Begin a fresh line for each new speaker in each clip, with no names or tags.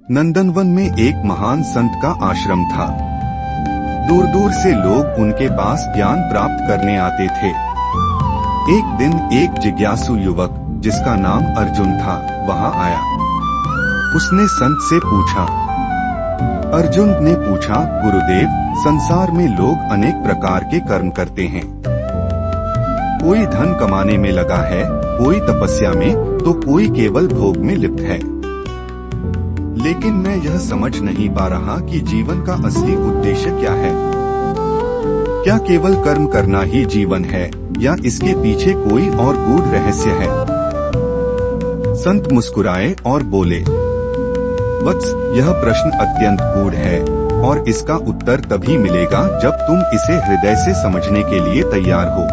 नंदनवन में एक महान संत का आश्रम था। दूर दूर से लोग उनके पास ज्ञान प्राप्त करने आते थे। एक दिन एक जिज्ञासु युवक जिसका नाम अर्जुन था वहां आया। उसने संत से पूछा। अर्जुन ने पूछा, गुरुदेव, संसार में लोग अनेक प्रकार के कर्म करते हैं। कोई धन कमाने में लगा है, कोई तपस्या में, तो कोई केवल भोग में लिप्त है। लेकिन मैं यह समझ नहीं पा रहा कि जीवन का असली उद्देश्य क्या है। क्या केवल कर्म करना ही जीवन है या इसके पीछे कोई और गूढ़ रहस्य है? संत मुस्कुराए और बोले, वत्स, यह प्रश्न अत्यंत गूढ़ है और इसका उत्तर तभी मिलेगा जब तुम इसे हृदय से समझने के लिए तैयार हो।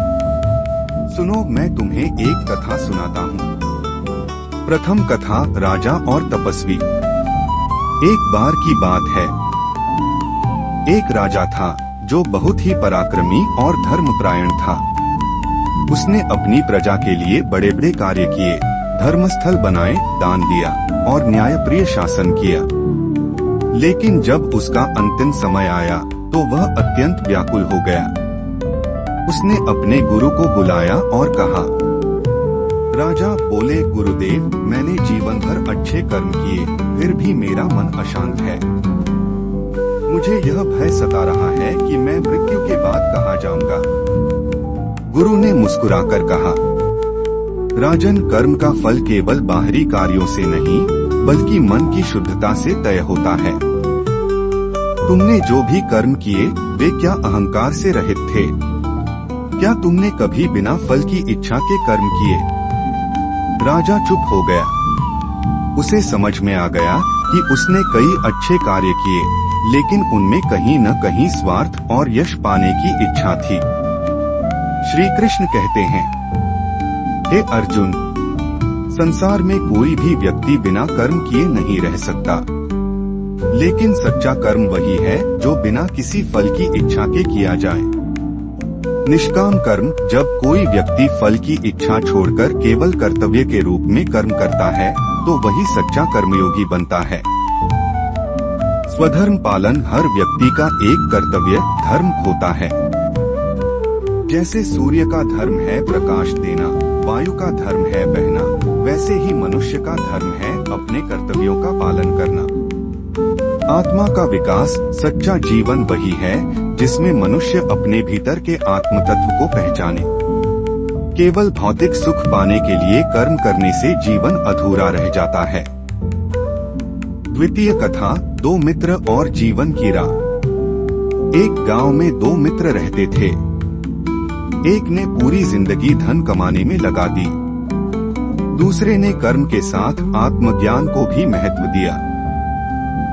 सुनो, मैं तुम्हें एक कथा सुनाता हूँ। प्रथम कथा, राजा और तपस्वी। एक बार की बात है। एक राजा था जो बहुत ही पराक्रमी और धर्मपरायण था। उसने अपनी प्रजा के लिए बड़े बड़े कार्य किए, धर्मस्थल बनाए, दान दिया और न्यायप्रिय शासन किया। लेकिन जब उसका अंतिम समय आया तो वह अत्यंत व्याकुल हो गया। उसने अपने गुरु को बुलाया और कहा। राजा बोले, गुरुदेव, मैंने जीवन भर अच्छे कर्म किए, फिर भी मेरा मन अशांत है। मुझे यह भय सता रहा है कि मैं मृत्यु के बाद कहाँ जाऊंगा। गुरु ने मुस्कुराकर कहा, राजन, कर्म का फल केवल बाहरी कार्यों से नहीं बल्कि मन की शुद्धता से तय होता है। तुमने जो भी कर्म किए वे क्या अहंकार से रहित थे? क्या तुमने कभी बिना फल की इच्छा के कर्म किए? राजा चुप हो गया। उसे समझ में आ गया कि उसने कई अच्छे कार्य किए, लेकिन उनमें कहीं न कहीं स्वार्थ और यश पाने की इच्छा थी। श्री कृष्ण कहते हैं, हे अर्जुन, संसार में कोई भी व्यक्ति बिना कर्म किए नहीं रह सकता। लेकिन सच्चा कर्म वही है जो बिना किसी फल की इच्छा के किया जाए। निष्काम कर्म, जब कोई व्यक्ति फल की इच्छा छोड़कर केवल कर्तव्य के रूप में कर्म करता है तो वही सच्चा कर्मयोगी बनता है। स्वधर्म पालन हर व्यक्ति का एक कर्तव्य धर्म होता है। जैसे सूर्य का धर्म है प्रकाश देना, वायु का धर्म है बहना, वैसे ही मनुष्य का धर्म है अपने कर्तव्यों का पालन करना। आत्मा का विकास, सच्चा जीवन वही है जिसमें मनुष्य अपने भीतर के आत्म तत्व को पहचाने। केवल भौतिक सुख पाने के लिए कर्म करने से जीवन अधूरा रह जाता है। द्वितीय कथा, दो मित्र और जीवन की राह। एक गांव में दो मित्र रहते थे। एक ने पूरी जिंदगी धन कमाने में लगा दी। दूसरे ने कर्म के साथ आत्मज्ञान को भी महत्व दिया।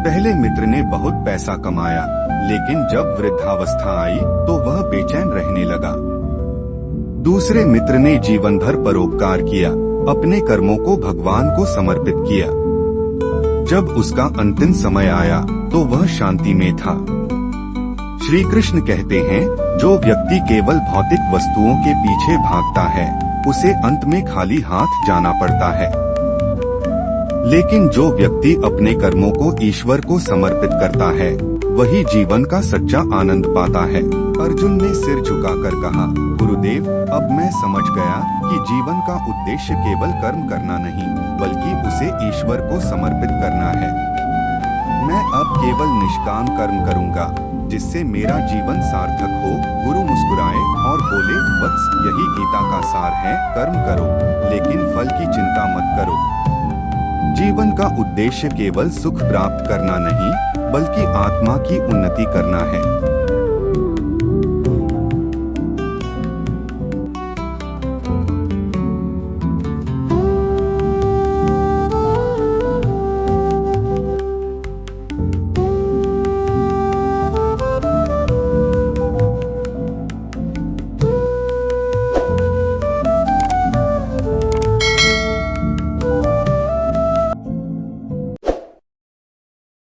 पहले मित्र ने बहुत पैसा कमाया, लेकिन जब वृद्धावस्था आई तो वह बेचैन रहने लगा। दूसरे मित्र ने जीवन भर परोपकार किया, अपने कर्मों को भगवान को समर्पित किया। जब उसका अंतिम समय आया तो वह शांति में था। श्री कृष्ण कहते हैं, जो व्यक्ति केवल भौतिक वस्तुओं के पीछे भागता है उसे अंत में खाली हाथ जाना पड़ता है। लेकिन जो व्यक्ति अपने कर्मों को ईश्वर को समर्पित करता है वही जीवन का सच्चा आनंद पाता है। अर्जुन ने सिर झुकाकर कहा, गुरुदेव, अब मैं समझ गया कि जीवन का उद्देश्य केवल कर्म करना नहीं बल्कि उसे ईश्वर को समर्पित करना है। मैं अब केवल निष्काम कर्म करूंगा जिससे मेरा जीवन सार्थक हो। गुरु मुस्कुराए और बोले, वत्स, यही गीता का सार है, कर्म करो लेकिन फल की चिंता मत करो। जीवन का उद्देश्य केवल सुख प्राप्त करना नहीं बल्कि आत्मा की उन्नति करना है।